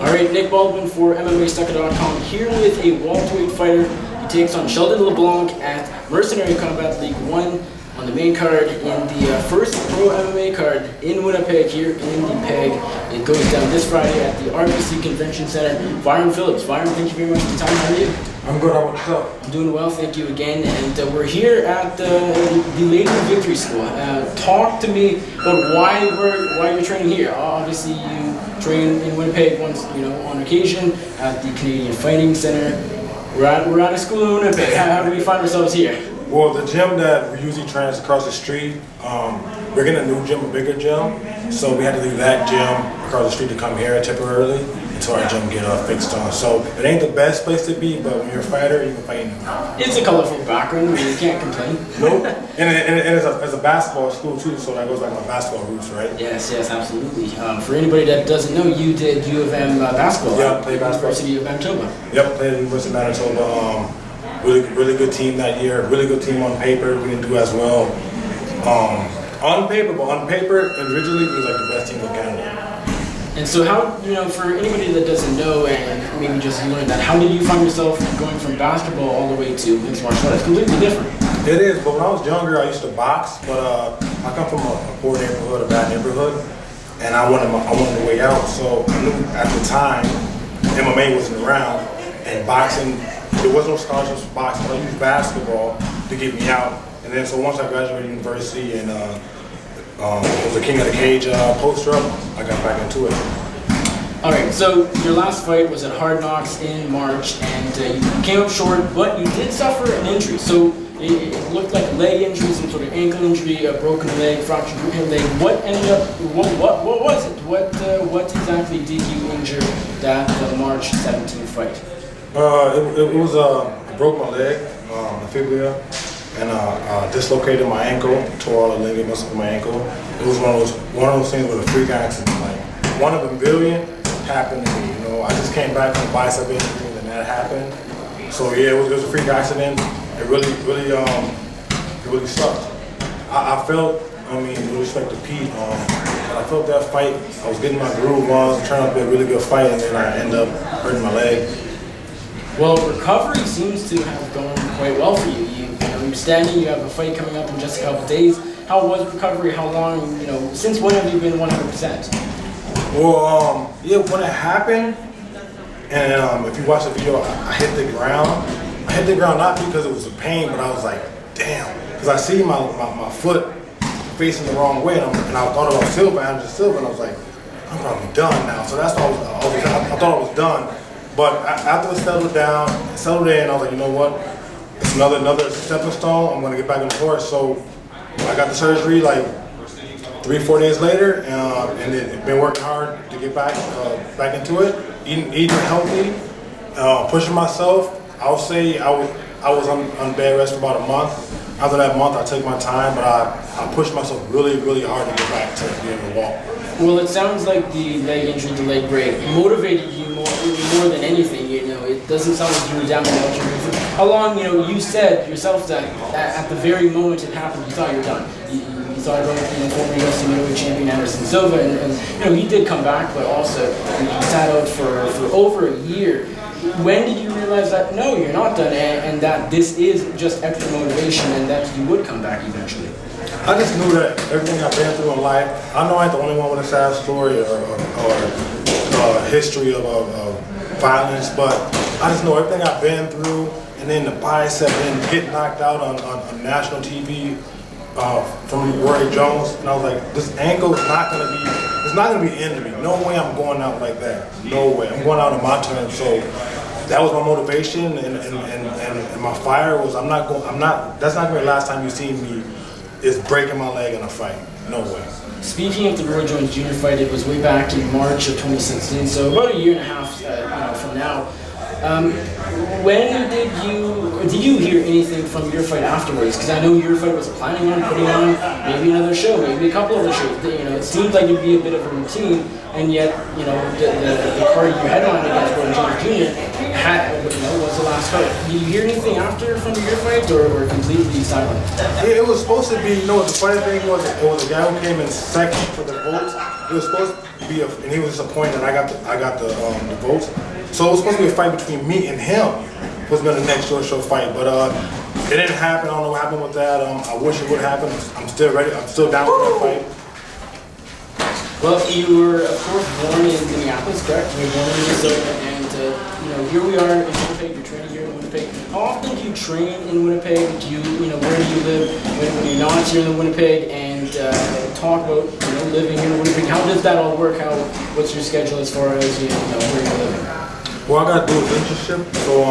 All right, Nick Baldwin for MMAstucker.com here with a welterweight fighter. He takes on Sheldon LeBlanc at Mercenary Combat League 1 on the main card in the first pro MMA card in Winnipeg here in Winnipeg. It goes down this Friday at the RBC Convention Center. Vyron Phillips. Vyron, thank you very much for the time. How are you? I'm good. How about yourself? I'm doing well, thank you again. And we're here at the Lady Victory School. Talk to me about why you're training here. Obviously, you train in Winnipeg once, on occasion at the Canadian Fighting Center. We're at a school in Winnipeg. How do we find ourselves here? Well, the gym that we usually train is across the street. We're getting a new gym, a bigger gym, so we had to leave that gym across the street to come here temporarily until our gym get fixed on. So it ain't the best place to be, but when you're a fighter, you can fight anywhere. It's a colorful background. You can't complain. Nope. And it's a basketball school too, so that goes like my basketball roots, right? Yes, absolutely. For anybody that doesn't know, you did U of M basketball. Yeah, played basketball. University of Manitoba. Yep, played at the University of Manitoba. Really good team that year. Really good team on paper. We didn't do as well on paper, individually, we was like the best team in Canada. And so how, for anybody that doesn't know and maybe just learned that, how did you find yourself going from basketball all the way to mixed martial arts? It's completely different. It is, but when I was younger, I used to box, but I come from a poor neighborhood, a bad neighborhood, and I wanted the way out, so I knew at the time MMA wasn't around, and boxing, there was no scholarships for boxing, but I used basketball to get me out. And then, so once I graduated university and was a King of the Cage poster up, I got back into it. All right, so your last fight was at Hard Knocks in March, and you came up short, but you did suffer an injury. So it looked like a leg injury, some sort of ankle injury, a broken leg, fractured leg. What ended up? What was it? What exactly did you injure that March 17th fight? It was I broke my leg, the fibula, and dislocated my ankle, tore all the ligaments of my ankle. It was one of those things with a freak accident, like one of a million happened to me. I just came back from a bicep injury and then that happened. So yeah, it was a freak accident. It really sucked. I felt, with respect to Pete, but I felt that fight. I was getting my groove on, it turned out to be a really good fight, and then I ended up hurting my leg. Well, recovery seems to have gone quite well for you. You're standing, you have a fight coming up in just a couple of days. How was recovery? How long, since when have you been 100%? Well, yeah, when it happened, and if you watch the video, I hit the ground. I hit the ground not because it was a pain, but I was like, damn. Because I see my foot facing the wrong way, and I thought about Anderson Silva, and I was like, I'm probably done now. So that's why I thought I was done. But after it settled in, I was like, you know what? It's another stepping stone. I'm gonna get back in the horse. So I got the surgery like 3-4 days later, and it's been working hard to get back into it. Eating healthy, pushing myself. I'll say I was on bed rest for about a month. After that month, I took my time, but I pushed myself really, really hard to get back to be able to walk. Well, it sounds like the leg injury, the leg break, motivated you more than anything. It doesn't sound like you were down and out. How long, you said yourself that at the very moment it happened, you thought you were done. You thought about former UFC middleweight champion Anderson Silva, and he did come back, but also he sat out for over a year. When did you realize that, no, you're not done, and that this is just extra motivation and that you would come back eventually? I just knew that everything I've been through in life, I know I ain't the only one with a sad story or history of violence, but I just know everything I've been through, and then the bicep, and then get knocked out on national TV from Roy Jones, and I was like, this ankle is not gonna be into me. No way I'm going out like that. No way. I'm going out on my terms. So that was my motivation, and my fire was that's not gonna be the last time you see me is breaking my leg in a fight. No way. Speaking of the Roy Jones Jr. fight, it was way back in March of 2016, so about a year and a half from now. When did you hear anything from your fight afterwards? Because I know your fight was planning on putting on maybe another show, maybe a couple other shows. It seemed like it'd be a bit of a routine, and yet, the card you headlined against Roy Jones Jr. was the last fight. Did you hear anything after from your fight, or completely silent? Yeah, it was supposed to be. You know, the funny thing was, it was a guy who came in second for the votes. It was supposed to be, and he was disappointed that I got the votes. So it was supposed to be a fight between me and him. It was been the next George Show fight, but it didn't happen. I don't know what happened with that. I wish it would happen. I'm still ready. I'm still down for that fight. Well, you were, of course, born in Minneapolis, correct? You were born in Minnesota, and here we are in Winnipeg. You're training here in Winnipeg. How often do you train in Winnipeg? Do you, where do you live when you're not here in Winnipeg? And talk about living here in Winnipeg. How does that all work? What's your schedule as far as where you're living? Well, I got to do a internship, so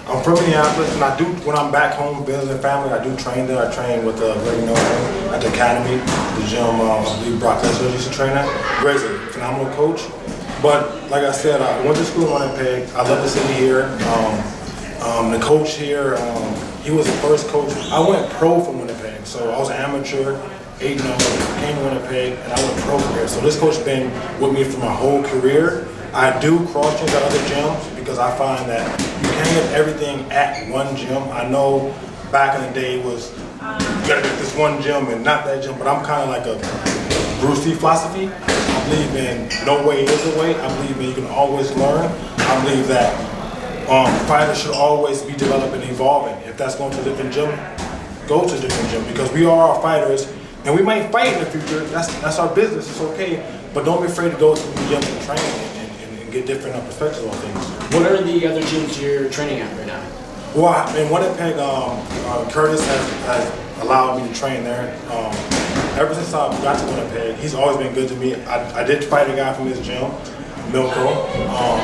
I'm from Minneapolis, and I do, when I'm back home visiting family, I do train there. I train with Greg Nolan at the academy, the gym I believe Brock Lesnar used to train at. Greg's a phenomenal coach. But like I said, I went to school in Winnipeg. I love the city here. The coach here, he was the first coach. I went pro from Winnipeg, so I was an amateur, 8-0, came to Winnipeg, and I went pro from here. So this coach has been with me for my whole career. I do cross-train at other gyms because I find that you can't get everything at one gym. I know back in the day was, you gotta get this one gym and not that gym, but I'm kind of like a Bruce Lee philosophy. I believe in no way is a way. I believe in you can always learn. I believe that fighters should always be developing and evolving. If that's going to a different gym, go to a different gym because we are our fighters and we might fight in the future. That's our business. It's okay, but don't be afraid to go to the gym and train and get different perspectives on things. What are the other gyms you're training at right now? Well, in Winnipeg, Curtis has allowed me to train there. Ever since I got to Winnipeg, he's always been good to me. I did fight a guy from his gym, Milko,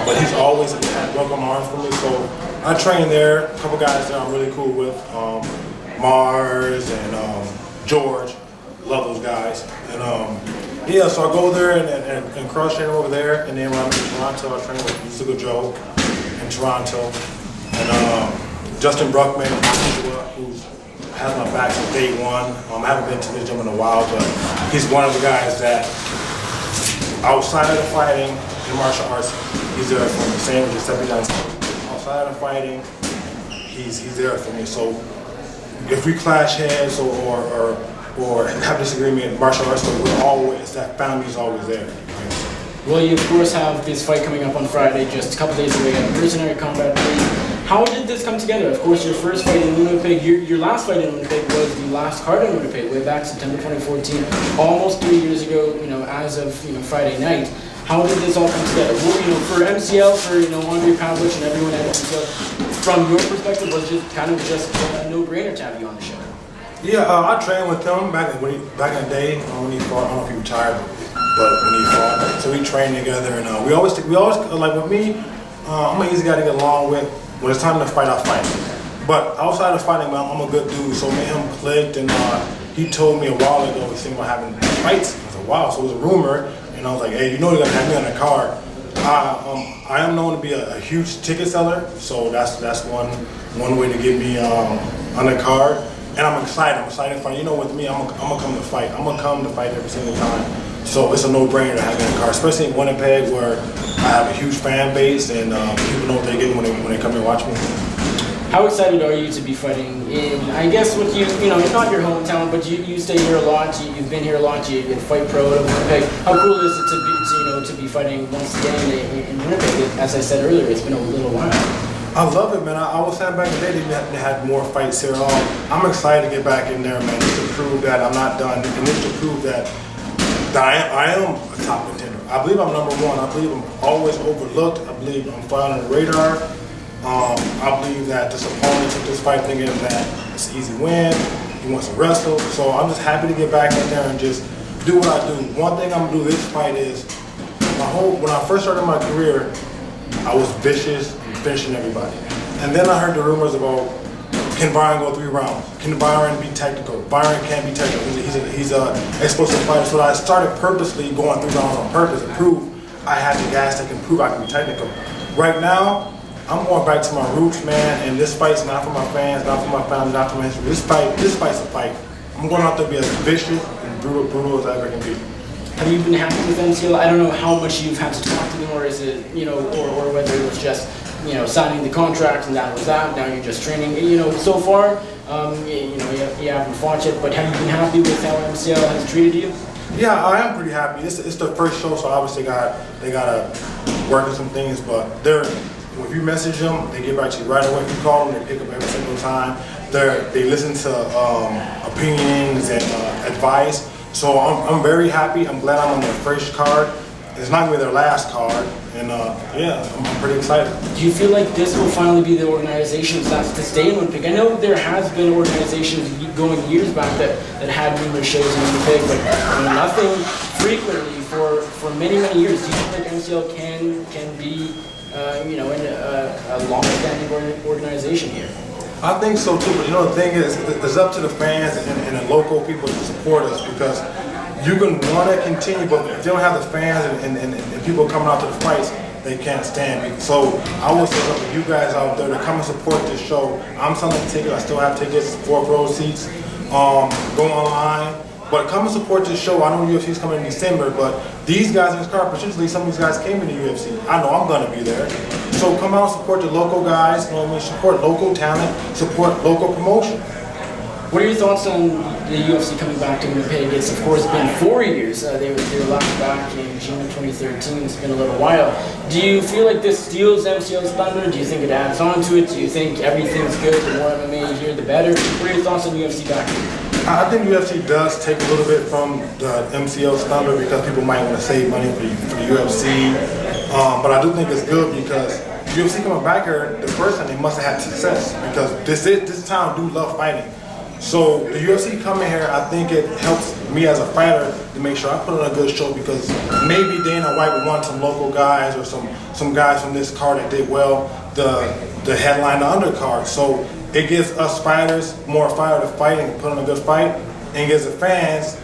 but he's always had welcome arms for me. So I train there. A couple guys there I'm really cool with, Mars and George. Love those guys. And yeah, so I go there and cross train over there. And then when I'm in Toronto, I train with Zuko Joe in Toronto. And Justin Bruckman, who has my back since day one. I haven't been to this gym in a while, but he's one of the guys that outside of the fighting in martial arts, he's there for me. Same with Giuseppe Johnson. Outside of the fighting, he's there for me. So if we clash heads or have disagreement in martial arts, so we're always, that family is always there. Well, you of course have this fight coming up on Friday, just a couple days away at Mercenary Combat League. How did this come together? Of course, your first fight in Winnipeg, your last fight in Winnipeg was the last card in Winnipeg, way back September 2014, almost 3 years ago. As of Friday night. How did this all come together? Well, for MCL, for Andre Pavlich and everyone at MCL, from your perspective, was it kind of just a no-brainer to have you on the show? Yeah, I trained with him back in the day when he fought. I don't know if he retired, but when he fought, so we trained together, and we always like with me. I'm an easy guy to get along with. When it's time to fight, I fight. But outside of fighting, I'm a good dude. So me and him clicked, and he told me a while ago he's thinking about having fights. I said, wow. So it was a rumor, and I was like, hey, you're gonna have me on the card. I am known to be a huge ticket seller, so that's one way to get me on the card. And I'm excited. I'm excited to fight. With me, I'm gonna come to fight. I'm gonna come to fight every single time. So it's a no-brainer to have me on the card, especially in Winnipeg, where I have a huge fan base, and people know what they get when they come and watch me. How excited are you to be fighting in, I guess, with it's not your hometown, but you stay here a lot, you've been here a lot, you fight pro at Winnipeg. How cool is it to be fighting once again in Winnipeg? As I said earlier, it's been a little while. I love it, man. I was saying back in the day they had more fights here. I'm excited to get back in there, man, just to prove that I'm not done, and just to prove that I am a top contender. I believe I'm number one. I believe I'm always overlooked. I believe I'm flying on the radar. I believe that this opponent took this fight thinking that it's an easy win. He wants to wrestle. So I'm just happy to get back in there and just do what I do. One thing I'm gonna do this fight is when I first started my career, I was vicious and finishing everybody. And then I heard the rumors about, can Vyron go 3 rounds? Can Vyron be technical? Vyron can't be technical. He's an explosive fighter. So I started purposely going 3 rounds on purpose to prove I had the gas that can prove I can be technical. Right now, I'm going back to my roots, man, and this fight's not for my fans, not for my family, not for my history. This fight's a fight. I'm going out there to be as vicious and brutal as I ever can be. Have you been happy with MCL? I don't know how much you've had to talk to them, or is it, or whether it was just signing the contract and that was that. Now you're just training. So far, you haven't fought yet, but have you been happy with how MCL has treated you? Yeah, I am pretty happy. It's the first show, so obviously they gotta work on some things. But if you message them, they get back to you right away. If you call them, they pick up every single time. They listen to opinions and advice. So I'm very happy. I'm glad I'm on their first card. It's not gonna be their last card, and I'm pretty excited. Do you feel like this will finally be the organization that's to stay in Winnipeg? I know there has been organizations going years back that had numerous shows in Winnipeg, but nothing frequently for many years. Do you feel like MCL can be in a long-standing organization here? I think so too, but the thing is, it's up to the fans and the local people to support us, because you can want to continue, but if you don't have the fans and people coming out to the fights, they can't stand me. So I would say to you guys out there to come and support this show. I'm selling tickets. I still have tickets, 4-row seats. Go online. But come and support this show. I know UFC is coming in December, but these guys in this card, potentially some of these guys came into UFC. I know I'm going to be there. So come out and support the local guys, support local talent, support local promotion. What are your thoughts on the UFC coming back to Winnipeg? It's of course been 4 years. They were last back in June 2013. It's been a little while. Do you feel like this steals MCL's thunder? Do you think it adds on to it? Do you think everything's good? The more MMA here, the better. What are your thoughts on UFC back here? I think UFC does take a little bit from the MCL's thunder, because people might want to save money for the UFC. But I do think it's good, because UFC coming back here, the first time they must have had success, because this town do love fighting. So the UFC coming here, I think it helps me as a fighter to make sure I put on a good show, because maybe Dana White would want some local guys or some guys from this card that did well, the headline, the undercard. So it gives us fighters more fire to fight and put on a good fight, and gives the fans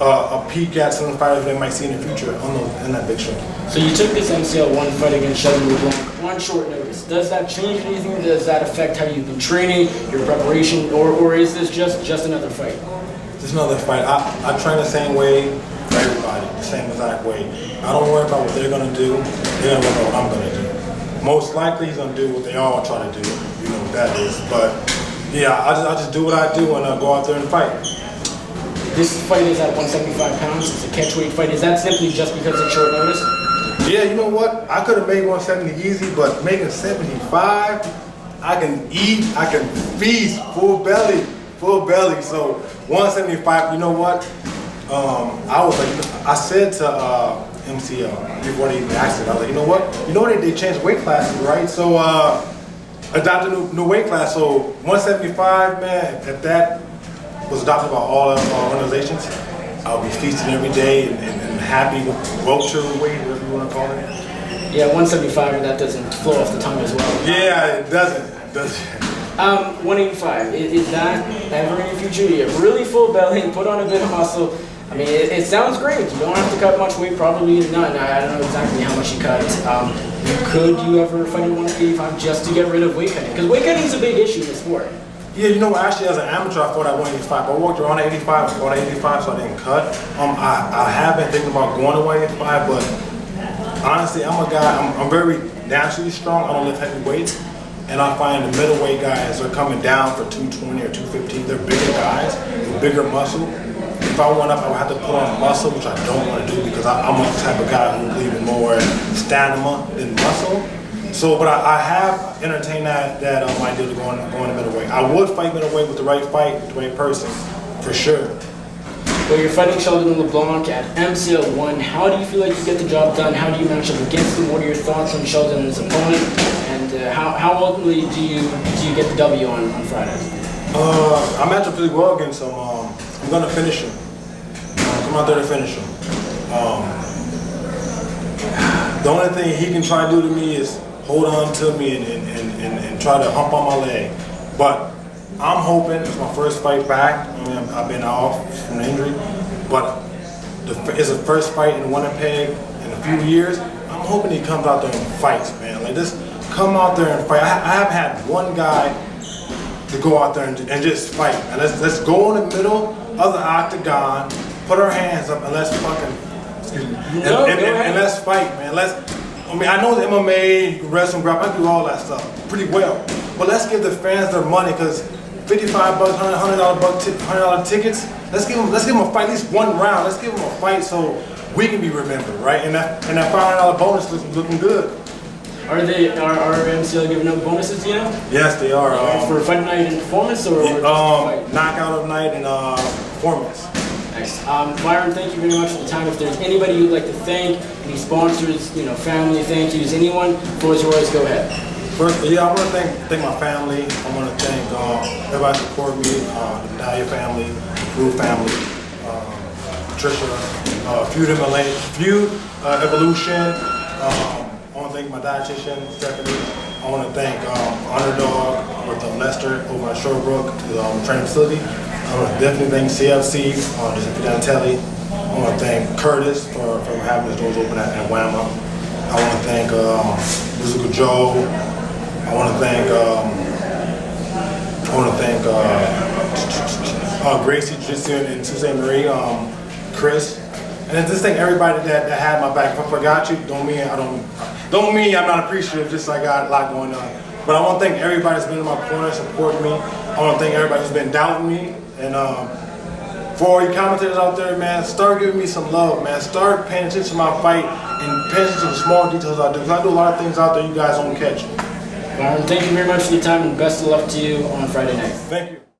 a peek at some of the fighters they might see in the future in that big show. So you took this MCL 1 fight against Sheldon LeBlanc on short notice. Does that change anything? Does that affect how you've been training, your preparation, or is this just another fight? Just another fight. I train the same way for everybody, the same exact way. I don't worry about what they're going to do. They're going to worry about what I'm going to do. Most likely he's going to do what they all try to do. You know what that is. But yeah, I just do what I do and go out there and fight. This fight is at 175 pounds. It's a catchweight fight. Is that simply just because it's short notice? Yeah, you know what? I could have made 170 easy, but making 75, I can eat, I can feast, full belly. So 175, you know what? I said to MCL before they even asked it, I was like, you know what? They changed weight classes, right? So adopted a new weight class. So 175, man, if that was adopted by all organizations, I'll be feasting every day and happy with welterweight, whatever you want to call it. Yeah, 175, that doesn't flow off the tongue as well. Yeah, it doesn't. 185, is that ever in your future? You have really full belly and put on a bit of muscle. I mean, it sounds great. You don't have to cut much weight, probably none. I don't know exactly how much you cut. Could you ever fight at 185 just to get rid of weight cutting? Because weight cutting is a big issue in the sport. Yeah, actually as an amateur I fought at 185. I walked around at 85, I fought at 85, so I didn't cut. I have been thinking about going to 185, but honestly, I'm a guy, I'm very naturally strong. I don't lift heavy weights. And I find the middleweight guys are coming down for 220 or 215. They're bigger guys with bigger muscle. If I went up, I would have to put on muscle, which I don't want to do, because I'm the type of guy who believes in more stamina than muscle. So, but I have entertained that idea of going to middleweight. I would fight middleweight with the right fight, with the right person, for sure. Well, you're fighting Sheldon LeBlanc at MCL 1. How do you feel like you get the job done? How do you match up against him? What are your thoughts on Sheldon and his opponent? And how ultimately do you get the W on Friday? I match up pretty well against him. I'm going to finish him. Come out there to finish him. The only thing he can try to do to me is hold on to me and try to hump on my leg. But I'm hoping it's my first fight back. I mean, I've been off from an injury, but it's the first fight in Winnipeg in a few years. I'm hoping he comes out there and fights, man. Like, just come out there and fight. I haven't had one guy to go out there and just fight. And let's go in the middle of the octagon, put our hands up, and let's fucking, excuse me, and let's fight, man. I mean, I know the MMA, wrestling, grappling, I do all that stuff pretty well. But let's give the fans their money, because $55, $100 tickets. Let's give them a fight, at least one round. Let's give them a fight so we can be remembered, right? And that $500 bonus looking good. Are MCL giving out bonuses, do you know? Yes, they are. For fight night and performance, or just fight? Knockout of night and performance. Nice. Vyron, thank you very much for the time. If there's anybody you'd like to thank, any sponsors, family, thank yous, anyone, floor is yours, go ahead. First, I want to thank my family. I want to thank everybody who support me, the Dahlia family, the Blue family, Trisha, Feud Evolution. I want to thank my dietitian, Stephanie. I want to thank Underdog with Lester over at Shorebrook, the training facility. I want to definitely thank CFC, Giuseppe Dantelli. I want to thank Curtis for having his doors open at WAMA. I want to thank Musical Joe. I want to thank Gracie Jiu-Jitsu and Susan Marie, Chris, and then just thank everybody that had my back. If I forgot you, don't mean I'm not appreciative. Just I got a lot going on. But I want to thank everybody that's been in my corner, supporting me. I want to thank everybody who's been doubting me. And for all you commentators out there, man, start giving me some love, man. Start paying attention to my fight and paying attention to the small details I do. Because I do a lot of things out there you guys don't catch. Vyron, thank you very much for your time, and best of luck to you on Friday night. Thank you.